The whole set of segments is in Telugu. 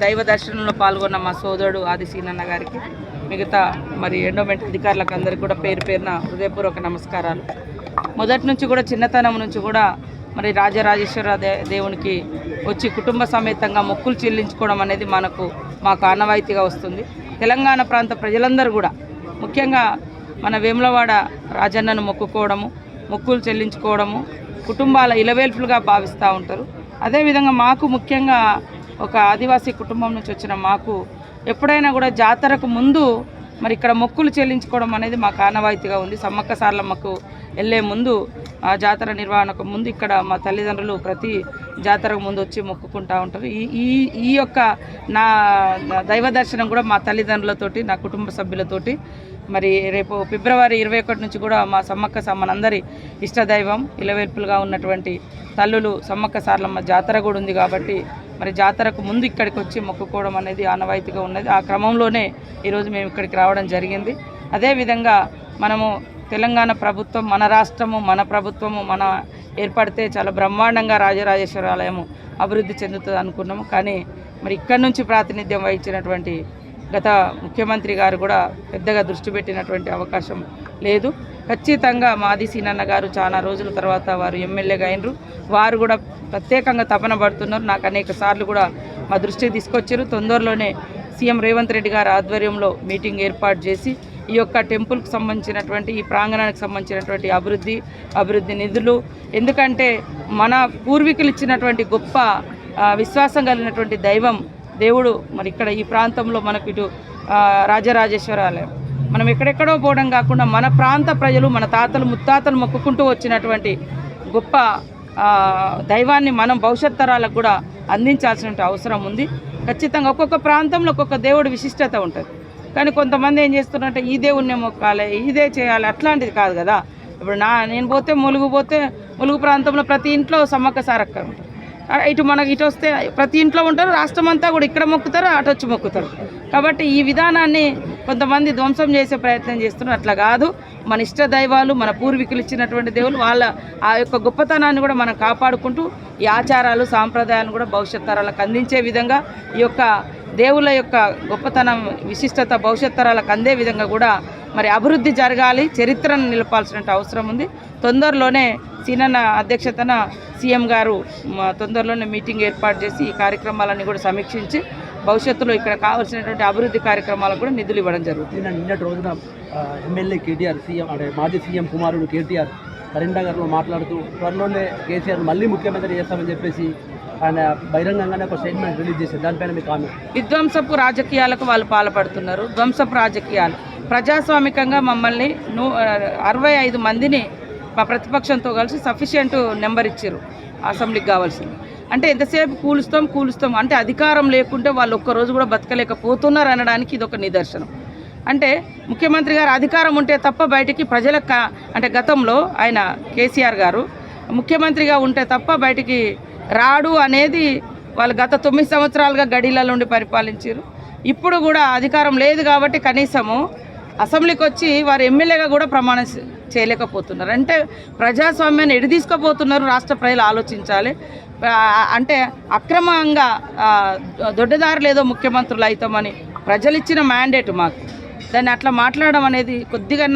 దైవ దర్శనంలో పాల్గొన్న మా సోదరుడు ఆది సీనన్న గారికి, మిగతా మరి ఎండోమెంట్ అధికారులకు అందరికీ కూడా పేరు పేరున హృదయపూర్వక నమస్కారాలు. మొదటి నుంచి కూడా చిన్నతనం నుంచి కూడా మరి రాజరాజేశ్వర దేవునికి వచ్చి కుటుంబ సమేతంగా మొక్కులు చెల్లించుకోవడం అనేది మాకు ఆనవాయితీగా వస్తుంది. తెలంగాణ ప్రాంత ప్రజలందరూ కూడా ముఖ్యంగా మన వేములవాడ రాజన్నను మొక్కుకోవడము, మొక్కులు చెల్లించుకోవడము కుటుంబాల ఇలవేల్పులుగా భావిస్తూ ఉంటారు. అదేవిధంగా మాకు ముఖ్యంగా ఒక ఆదివాసీ కుటుంబం నుంచి వచ్చిన మాకు ఎప్పుడైనా కూడా జాతరకు ముందు మరి ఇక్కడ మొక్కులు చెల్లించుకోవడం అనేది మాకు ఆనవాయితీగా ఉంది. సమ్మక్క సారలమ్మకు వెళ్ళే ముందు ఆ జాతర నిర్వహణకు ముందు ఇక్కడ మా తల్లిదండ్రులు ప్రతి జాతరకు ముందు వచ్చి మొక్కుకుంటూ ఉంటారు. ఈ యొక్క నా దైవ దర్శనం కూడా మా తల్లిదండ్రులతోటి, నా కుటుంబ సభ్యులతోటి మరి రేపు ఫిబ్రవరి 21 నుంచి కూడా మా సమ్మక్క మనందరి ఇష్టదైవం ఇలవేల్పులుగా ఉన్నటువంటి తల్లులు సమ్మక్క సారలమ్మ జాతర కూడా ఉంది కాబట్టి మరి జాతరకు ముందు ఇక్కడికి వచ్చి మొక్కుకోవడం అనేది ఆనవాయితీగా ఉన్నది. ఆ క్రమంలోనే ఈరోజు మేము ఇక్కడికి రావడం జరిగింది. అదేవిధంగా మనము తెలంగాణ ప్రభుత్వం, మన రాష్ట్రము, మన ప్రభుత్వము ఏర్పడితే చాలా బ్రహ్మాండంగా రాజరాజేశ్వర ఆలయము అభివృద్ధి చెందుతుంది అనుకున్నాము. కానీ మరి ఇక్కడి నుంచి ప్రాతినిధ్యం వహించినటువంటి గత ముఖ్యమంత్రి గారు కూడా పెద్దగా దృష్టి పెట్టినటువంటి అవకాశం లేదు. ఖచ్చితంగా మాది సీనన్న గారు చాలా రోజుల తర్వాత వారు ఎమ్మెల్యేగా అయినరు. వారు కూడా ప్రత్యేకంగా తపన పడుతున్నారు. నాకు అనేక సార్లు కూడా మా దృష్టికి తీసుకొచ్చారు. తొందరలోనే సీఎం రేవంత్ రెడ్డి గారి ఆధ్వర్యంలో మీటింగ్ ఏర్పాటు చేసి ఈ యొక్క టెంపుల్కి సంబంధించినటువంటి, ఈ ప్రాంగణానికి సంబంధించినటువంటి అభివృద్ధి నిధులు, ఎందుకంటే మన పూర్వీకులు ఇచ్చినటువంటి గొప్ప విశ్వాసం కలిగినటువంటి దేవుడు మరి ఇక్కడ ఈ ప్రాంతంలో మనకు ఇటు రాజరాజేశ్వర ఆలయం, మనం ఎక్కడెక్కడో పోవడం కాకుండా మన ప్రాంత ప్రజలు, మన తాతలు ముత్తాతలు మొక్కుకుంటూ వచ్చినటువంటి గొప్ప దైవాన్ని మనం భవిష్యత్ తరాలకు కూడా అందించాల్సిన అవసరం ఉంది. ఖచ్చితంగా ఒక్కొక్క ప్రాంతంలో ఒక్కొక్క దేవుడి విశిష్టత ఉంటుంది. కానీ కొంతమంది ఏం చేస్తున్నారంటే ఈ దేవుణ్ణి మొక్కాలి, ఇదే చేయాలి, అట్లాంటిది కాదు కదా. ఇప్పుడు నేను పోతే ములుగు ప్రాంతంలో ప్రతి ఇంట్లో సమ్మక్క సారక్క ఉంటారు. ఇటు వస్తే ప్రతి ఇంట్లో ఉంటారు. రాష్ట్రం అంతా కూడా ఇక్కడ మొక్కుతారు, అటు వచ్చి మొక్కుతారు. కాబట్టి ఈ విధానాన్ని కొంతమంది ధ్వంసం చేసే ప్రయత్నం చేస్తున్నారు. అట్లా కాదు. మన ఇష్ట దైవాలు, మన పూర్వీకులు ఇచ్చినటువంటి దేవులు, వాళ్ళ ఆ యొక్క గొప్పతనాన్ని కూడా మనం కాపాడుకుంటూ ఈ ఆచారాలు, సాంప్రదాయాలను కూడా భవిష్యత్ తరాలకు అందించే విధంగా ఈ యొక్క దేవుళ్ళ యొక్క గొప్పతనం, విశిష్టత భవిష్యత్ తరాలకు అందే విధంగా కూడా మరి అభివృద్ధి జరగాలి, చరిత్రను నిలపాల్సిన అవసరం ఉంది. తొందరలోనే సీనన్న అధ్యక్షతన సీఎం గారు తొందరలోనే మీటింగ్ ఏర్పాటు చేసి ఈ కార్యక్రమాలన్నీ కూడా సమీక్షించి భవిష్యత్తులో ఇక్కడ కావాల్సినటువంటి అభివృద్ధి కార్యక్రమాలకు కూడా నిధులు ఇవ్వడం జరుగుతుంది. నిన్నటి రోజున ఎమ్మెల్యే కేటీఆర్, సీఎం అంటే మాజీ సీఎం కుమారుడు కేటీఆర్ కరీంనగర్లో మాట్లాడుతూ త్వరలోనే కేసీఆర్ మళ్ళీ ముఖ్యమంత్రి చేస్తామని చెప్పేసి ఆయన బహిరంగంగానే ఒక స్టేట్మెంట్ రిలీజ్ చేశారు. దానిపైన మీ కామెంట్? విధ్వంసపు రాజకీయాలకు వాళ్ళు పాల్పడుతున్నారు. ధ్వంసపు రాజకీయాలు. ప్రజాస్వామికంగా మమ్మల్ని 65 మందిని మా ప్రతిపక్షంతో కలిసి సఫిషియెంట్ నెంబర్ ఇచ్చారు అసెంబ్లీకి కావాల్సింది. అంటే ఎంతసేపు కూలుస్తాం అంటే అధికారం లేకుంటే వాళ్ళు ఒక్కరోజు కూడా బతకలేకపోతున్నారు అనడానికి ఇది ఒక నిదర్శనం. అంటే ముఖ్యమంత్రి గారు అధికారం ఉంటే తప్ప బయటికి ప్రజలకు, అంటే గతంలో ఆయన కేసీఆర్ గారు ముఖ్యమంత్రిగా ఉంటే తప్ప బయటికి రాడు అనేది వాళ్ళు గత 9 సంవత్సరాలుగా గడిలలో నుండి పరిపాలించారు. ఇప్పుడు కూడా అధికారం లేదు కాబట్టి కనీసము అసెంబ్లీకి వచ్చి వారు ఎమ్మెల్యేగా కూడా ప్రమాణం చేయలేకపోతున్నారు. అంటే ప్రజాస్వామ్యాన్ని ఎడి తీసుకుపోతున్నారు. రాష్ట్ర ప్రజలు ఆలోచించాలి. అంటే అక్రమంగా దొడ్డదారులు ఏదో ముఖ్యమంత్రులు అవుతామని ప్రజలు ఇచ్చిన మ్యాండేట్ మాకు. దాన్ని అట్లా మాట్లాడడం అనేది కొద్దిగా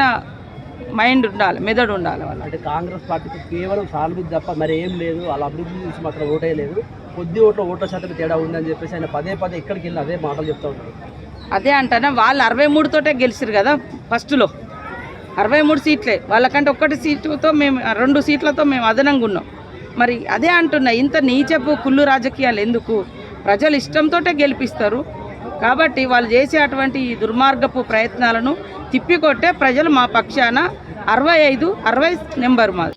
మైండ్ ఉండాలి, మెదడు ఉండాలి. వాళ్ళు అంటే కాంగ్రెస్ పార్టీకి కేవలం సానుభూతి తప్ప మరి ఏం లేదు. వాళ్ళ అభివృద్ధి చూసి మాత్రం ఓటే లేదు. కొద్ది ఓట్ల శాతం తేడా ఉందని చెప్పేసి ఆయన పదే ఎక్కడికి వెళ్ళి అదే మాటలు చెప్తూ ఉంటారు. అదే అంటారా, వాళ్ళు 63 తోటే గెలిచారు కదా ఫస్ట్లో. 63 సీట్లే వాళ్ళకంటే 1 సీటుతో మేము 2 సీట్లతో మేము అదనంగా ఉన్నాం. మరి అదే అంటున్నా, ఇంత నీచపు కుళ్ళు రాజకీయాలు ఎందుకు? ప్రజలు ఇష్టంతో గెలిపిస్తారు కాబట్టి వాళ్ళు చేసే అటువంటి దుర్మార్గపు ప్రయత్నాలను తిప్పికొట్టే ప్రజలు మా పక్షాన 65 నెంబర్ మాది.